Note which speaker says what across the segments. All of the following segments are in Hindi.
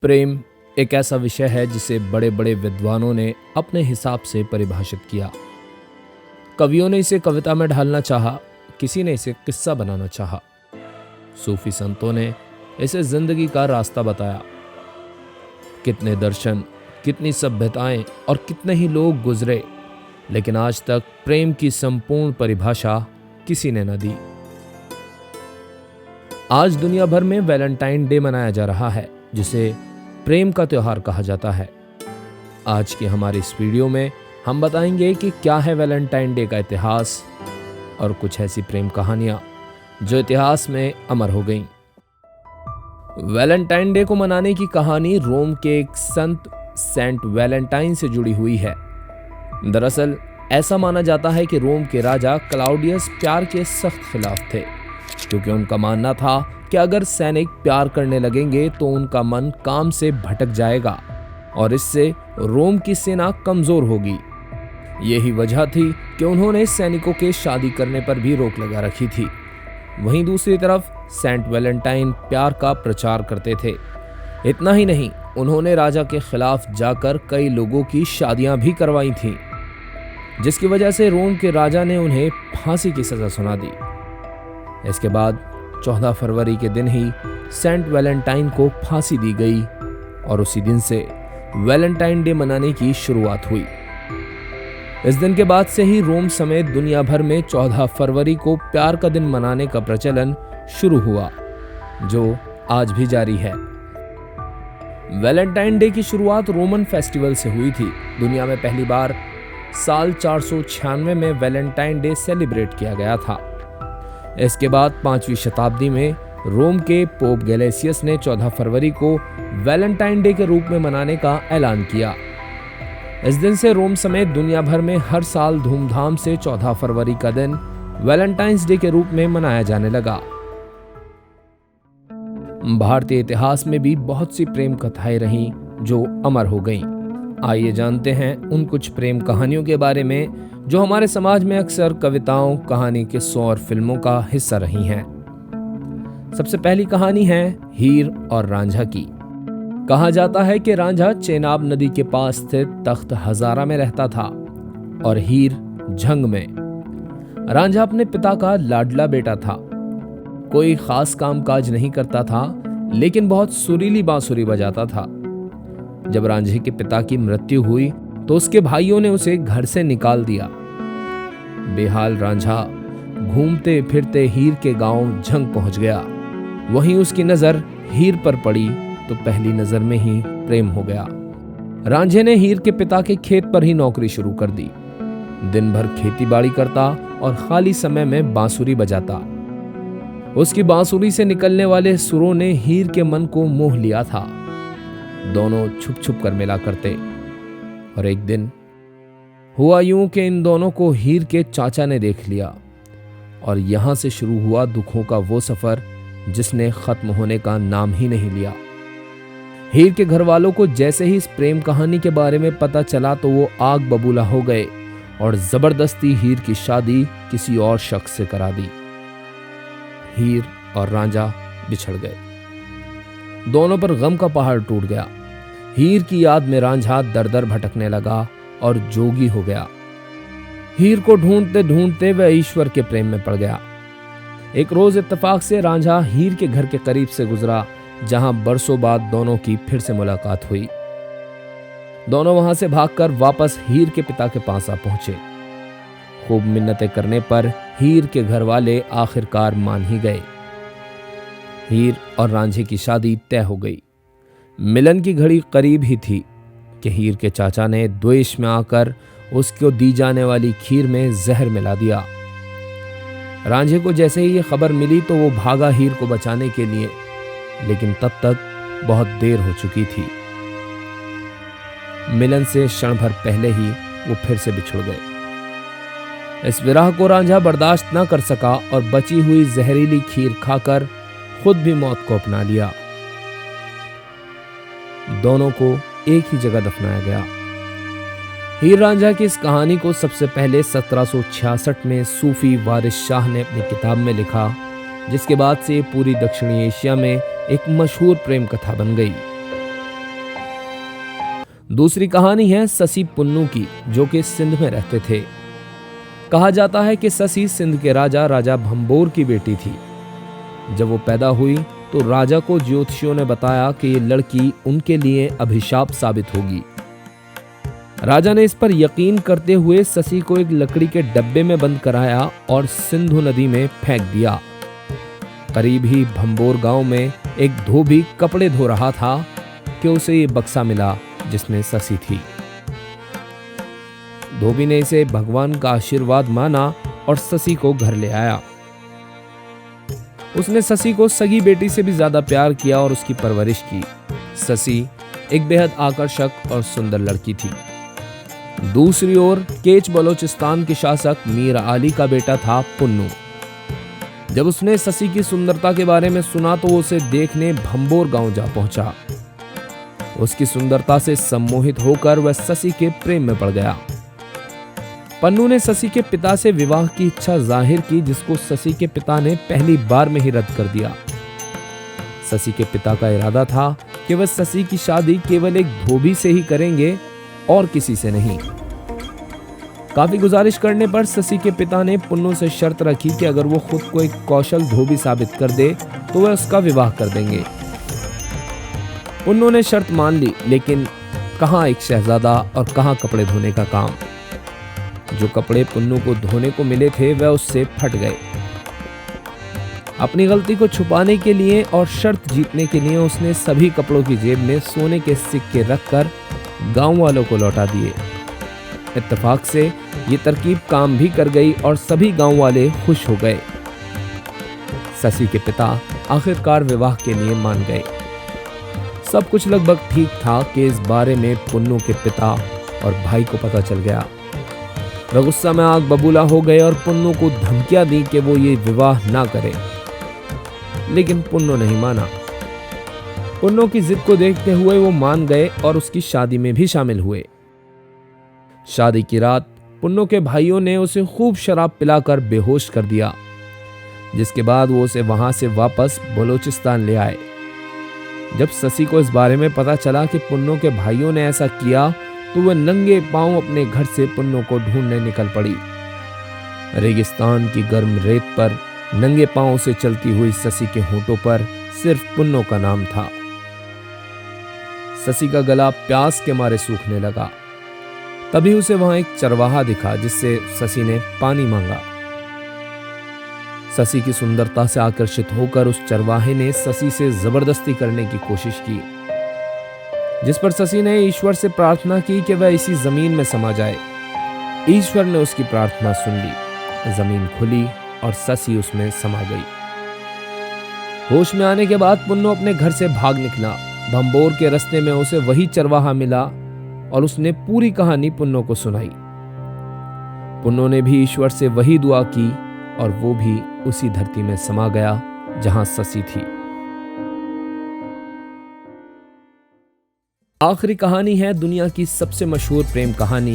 Speaker 1: प्रेम एक ऐसा विषय है जिसे बड़े बड़े विद्वानों ने अपने हिसाब से परिभाषित किया। कवियों ने इसे कविता में ढालना चाहा, किसी ने इसे किस्सा बनाना चाहा, सूफी संतों ने इसे जिंदगी का रास्ता बताया। कितने दर्शन, कितनी सभ्यताएं और कितने ही लोग गुजरे, लेकिन आज तक प्रेम की संपूर्ण परिभाषा किसी ने न दी। आज दुनिया भर में वैलेंटाइन डे मनाया जा रहा है, जिसे प्रेम का त्योहार कहा जाता है। आज की हमारी इस वीडियो में हम बताएंगे कि क्या है वैलेंटाइन डे का इतिहास और कुछ ऐसी प्रेम कहानियां जो इतिहास में अमर हो गईं। वैलेंटाइन डे को मनाने की कहानी रोम के एक संत सेंट वैलेंटाइन से जुड़ी हुई है। दरअसल ऐसा माना जाता है कि रोम के राजा क्लाउडियस प्यार के सख्त खिलाफ थे, क्योंकि उनका मानना था कि अगर सैनिक प्यार करने लगेंगे तो उनका मन काम से भटक जाएगा और इससे रोम की सेना कमजोर होगी। यही वजह थी कि उन्होंने सैनिकों के शादी करने पर भी रोक लगा रखी थी। वहीं दूसरी तरफ सेंट वैलेंटाइन प्यार का प्रचार करते थे। इतना ही नहीं, उन्होंने राजा के खिलाफ जाकर कई लोगों की शादियां भी करवाई थीं, जिसकी वजह से रोम के राजा ने उन्हें फांसी की सजा सुना दी। इसके बाद 14 फरवरी के दिन ही सेंट वैलेंटाइन को फांसी दी गई और उसी दिन से वैलेंटाइन डे मनाने की शुरुआत हुई। इस दिन के बाद से ही रोम समेत दुनिया भर में 14 फरवरी को प्यार का दिन मनाने का प्रचलन शुरू हुआ, जो आज भी जारी है। वैलेंटाइन डे की शुरुआत रोमन फेस्टिवल से हुई थी। दुनिया में पहली बार साल 496 में वैलेंटाइन डे सेलिब्रेट किया गया था। इसके बाद 5वीं शताब्दी में रोम के पोप गैलेसियस ने 14 फरवरी को वैलेंटाइन डे के रूप में मनाने का ऐलान किया। इस दिन से रोम समेत दुनिया भर में हर साल धूमधाम से 14 फरवरी का दिन वैलेंटाइंस डे के रूप में मनाया जाने लगा। भारतीय इतिहास में भी बहुत सी प्रेम कथाएं रहीं जो अमर हो गईं। आइए जानते हैं उन कुछ प्रेम कहानियों के बारे में जो हमारे समाज में अक्सर कविताओं, कहानी, किस्सों और फिल्मों का हिस्सा रही हैं। सबसे पहली कहानी है हीर और रांझा की। कहा जाता है कि रांझा चेनाब नदी के पास स्थित तख्त हजारा में रहता था और हीर झंग में। रांझा अपने पिता का लाडला बेटा था। कोई खास काम काज नहीं करता था, लेकिन बहुत सुरीली बांसुरी बजाता था। जब रांझे के पिता की मृत्यु हुई तो उसके भाइयों ने उसे घर से निकाल दिया। बेहाल रांझा घूमते फिरते हीर के गांव झंग पहुंच गया। वहीं उसकी नजर हीर पर पड़ी तो पहली नजर में ही प्रेम हो गया। रांझे ने हीर के पिता के खेत पर ही नौकरी शुरू कर दी। दिन भर खेतीबाड़ी करता और खाली समय में बांसुरी बजाता। उसकी बांसुरी से निकलने वाले सुरों ने हीर के मन को मोह लिया था। दोनों छुप छुप कर मिला करते और एक दिन हुआ यूं कि इन दोनों को हीर के चाचा ने देख लिया और यहां से शुरू हुआ दुखों का वो सफर जिसने खत्म होने का नाम ही नहीं लिया। हीर के घर वालों को जैसे ही इस प्रेम कहानी के बारे में पता चला तो वो आग बबूला हो गए और जबरदस्ती हीर की शादी किसी और शख्स से करा दी। हीर और रांझा बिछड़ गए। दोनों पर गम का पहाड़ टूट गया। हीर की याद में रांझा दर दर भटकने लगा और जोगी हो गया। हीर को ढूंढते ढूंढते वह ईश्वर के प्रेम में पड़ गया। एक रोज इत्तेफाक से रांझा हीर के घर के करीब से गुजरा, जहां बरसों बाद दोनों की फिर से मुलाकात हुई। दोनों वहां से भागकर वापस हीर के पिता के पास आ पहुंचे। खूब मिन्नतें करने पर हीर के घर वाले आखिरकार मान ही गए। हीर और रांझे की शादी तय हो गई। मिलन की घड़ी करीब ही थी कि हीर के चाचा ने द्वेष में आकर उसको दी जाने वाली खीर में जहर मिला दिया। रांझे को जैसे ही ये खबर मिली तो वो भागा हीर को बचाने के लिए, लेकिन तब तक बहुत देर हो चुकी थी। मिलन से क्षण भर पहले ही वो फिर से बिछुड़ गए। इस विरह को रांझा बर्दाश्त न कर सका और बची हुई जहरीली खीर खाकर खुद भी मौत को अपना लिया। दोनों को एक ही जगह दफनाया गया। हीर रांझा की इस कहानी को सबसे पहले 1766 में सूफी वारिस शाह ने अपनी किताब में लिखा, जिसके बाद से पूरी दक्षिणी एशिया में एक मशहूर प्रेम कथा बन गई। दूसरी कहानी है ससी पुन्नू की, जो कि सिंध में रहते थे। कहा जाता है कि ससी सिंध के राजा भंबोर की बेटी थी। जब वो पैदा हुई तो राजा को ज्योतिषियों ने बताया कि ये लड़की उनके लिए अभिशाप साबित होगी। राजा ने इस पर यकीन करते हुए ससी को एक लकड़ी के डब्बे में बंद कराया और सिंधु नदी में फेंक दिया। करीब ही भंबोर गांव में एक धोबी कपड़े धो रहा था कि उसे ये बक्सा मिला जिसमें ससी थी। धोबी ने इसे भगवान का आशीर्वाद माना और ससी को घर ले आया। उसने ससी को सगी बेटी से भी ज्यादा प्यार किया और उसकी परवरिश की। ससी एक बेहद आकर्षक और सुंदर लड़की थी। दूसरी ओर केच बलोचिस्तान के शासक मीर आली का बेटा था पुन्नू। जब उसने ससी की सुंदरता के बारे में सुना तो वो उसे देखने भंबोर गांव जा पहुंचा। उसकी सुंदरता से सम्मोहित होकर वह ससी के प्रेम में पड़ गया। पन्नू ने ससी के पिता से विवाह की इच्छा जाहिर की, जिसको ससी के पिता ने पहली बार में ही रद्द कर दिया। ससी के पिता का इरादा था कि वह ससी की शादी केवल एक धोबी से ही करेंगे और किसी से नहीं। काफी गुजारिश करने पर ससी के पिता ने पुन्नू से शर्त रखी कि अगर वो खुद को एक कौशल धोबी साबित कर दे तो वह उसका विवाह कर देंगे। पुन्नू ने शर्त मान ली, लेकिन कहां एक शहजादा और कहां कपड़े धोने का काम। जो कपड़े पुन्नू को धोने को मिले थे वह उससे फट गए। अपनी गलती को छुपाने के लिए और शर्त जीतने के लिए उसने सभी कपड़ों की जेब में सोने के सिक्के रखकर गांव वालों को लौटा दिए। इत्तेफाक से ये तरकीब काम भी कर गई और सभी गांव वाले खुश हो गए। ससी के पिता आखिरकार विवाह के लिए मान गए। सब कुछ लगभग ठीक था कि इस बारे में पुन्नू के पिता और भाई को पता चल गया। वह गुस्सा में आग बबूला हो गए और पुन्नू को धमकियां दी कि वो ये विवाह ना करे, लेकिन पुन्नू नहीं माना। पुन्नू की जिद को देखते हुए वो मान गए और उसकी शादी में भी शामिल हुए। शादी की रात पुन्नू के भाइयों ने उसे खूब शराब पिलाकर बेहोश कर दिया, जिसके बाद वो उसे वहां से वापस बलोचिस्तान ले आए। जब ससी को इस बारे में पता चला कि पुन्नू के भाइयों ने ऐसा किया तो वह नंगे पांव अपने घर से पुन्नू को ढूंढने निकल पड़ी। रेगिस्तान की गर्म रेत पर नंगे पांव से चलती हुई ससी के होंठों पर सिर्फ पुन्नू का नाम था। ससी का गला प्यास के मारे सूखने लगा। तभी उसे वहां एक चरवाहा दिखा, जिससे ससी ने पानी मांगा। ससी की सुंदरता से आकर्षित होकर उस चरवाहे ने ससी से जबरदस्ती करने की कोशिश की, जिस पर ससी ने ईश्वर से प्रार्थना की कि वह इसी जमीन में समा जाए। ईश्वर ने उसकी प्रार्थना सुन ली। जमीन खुली और ससी उसमें समा गई। होश में आने के बाद पुन्नू अपने घर से भाग निकला। भंबोर के रास्ते में उसे वही चरवाहा मिला और उसने पूरी कहानी पुन्नू को सुनाई। पुन्नू ने भी ईश्वर से वही दुआ की और वो भी उसी धरती में समा गया जहां ससी थी। आखिरी कहानी है दुनिया की सबसे मशहूर प्रेम कहानी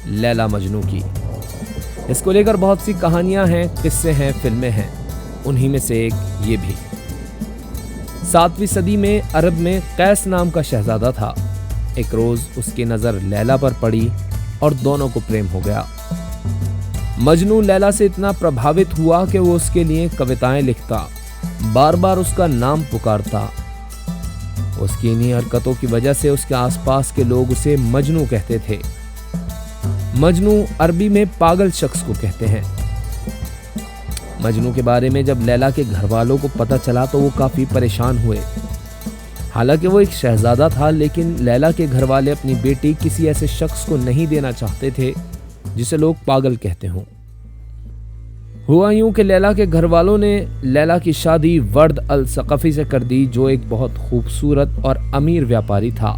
Speaker 1: लैला मजनू की। इसको लेकर बहुत सी कहानियां हैं, किस्से हैं, फिल्में हैं। उन्हीं में से एक ये भी। 7वीं सदी में अरब में कैस नाम का शहजादा था। एक रोज उसकी नजर लैला पर पड़ी और दोनों को प्रेम हो गया। मजनू लैला से इतना प्रभावित हुआ कि वो उसके लिए कविताएं लिखता, बार बार उसका नाम पुकारता। उसकी इन्हीं हरकतों की वजह से उसके आसपास के लोग उसे मजनू कहते थे। मजनू अरबी में पागल शख्स को कहते हैं। मजनू के बारे में जब लैला के घर वालों को पता चला तो वो काफी परेशान हुए। हालांकि वो एक शहजादा था, लेकिन लैला के घर वाले अपनी बेटी किसी ऐसे शख्स को नहीं देना चाहते थे जिसे लोग पागल कहते हों। हुआ यूं कि लैला के घर वालों ने लैला की शादी वर्द अल सकफी से कर दी, जो एक बहुत खूबसूरत और अमीर व्यापारी था।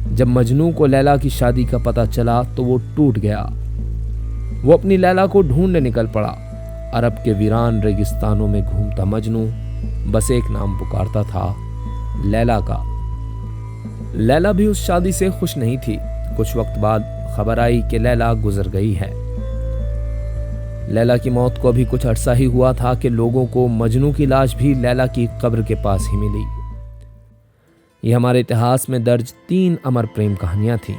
Speaker 1: जब मजनू को लैला की शादी का पता चला तो वो टूट गया। वो अपनी लैला को ढूंढने निकल पड़ा। अरब के वीरान रेगिस्तानों में घूमता मजनू बस एक नाम पुकारता था, लैला का। लैला भी उस शादी से खुश नहीं थी। कुछ वक्त बाद खबर आई कि लैला गुजर गई है। लैला की मौत को अभी कुछ अरसा ही हुआ था कि लोगों को मजनू की लाश भी लैला की कब्र के पास ही मिली। ये हमारे इतिहास में दर्ज 3 अमर प्रेम कहानियां थीं।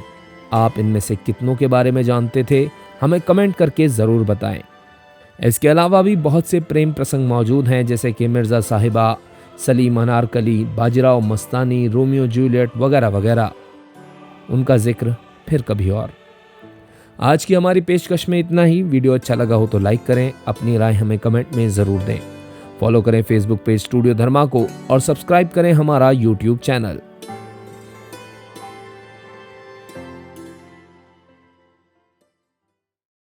Speaker 1: आप इनमें से कितनों के बारे में जानते थे, हमें कमेंट करके ज़रूर बताएं। इसके अलावा भी बहुत से प्रेम प्रसंग मौजूद हैं, जैसे कि मिर्ज़ा साहिबा, सलीम अनारकली, बाजीराव मस्तानी, रोमियो जूलियट वगैरह वगैरह। उनका जिक्र फिर कभी और। आज की हमारी पेशकश में इतना ही। वीडियो अच्छा लगा हो तो लाइक करें, अपनी राय हमें कमेंट में ज़रूर दें। फॉलो करें फेसबुक पेज स्टूडियो धर्मा को और सब्सक्राइब करें हमारा यूट्यूब चैनल।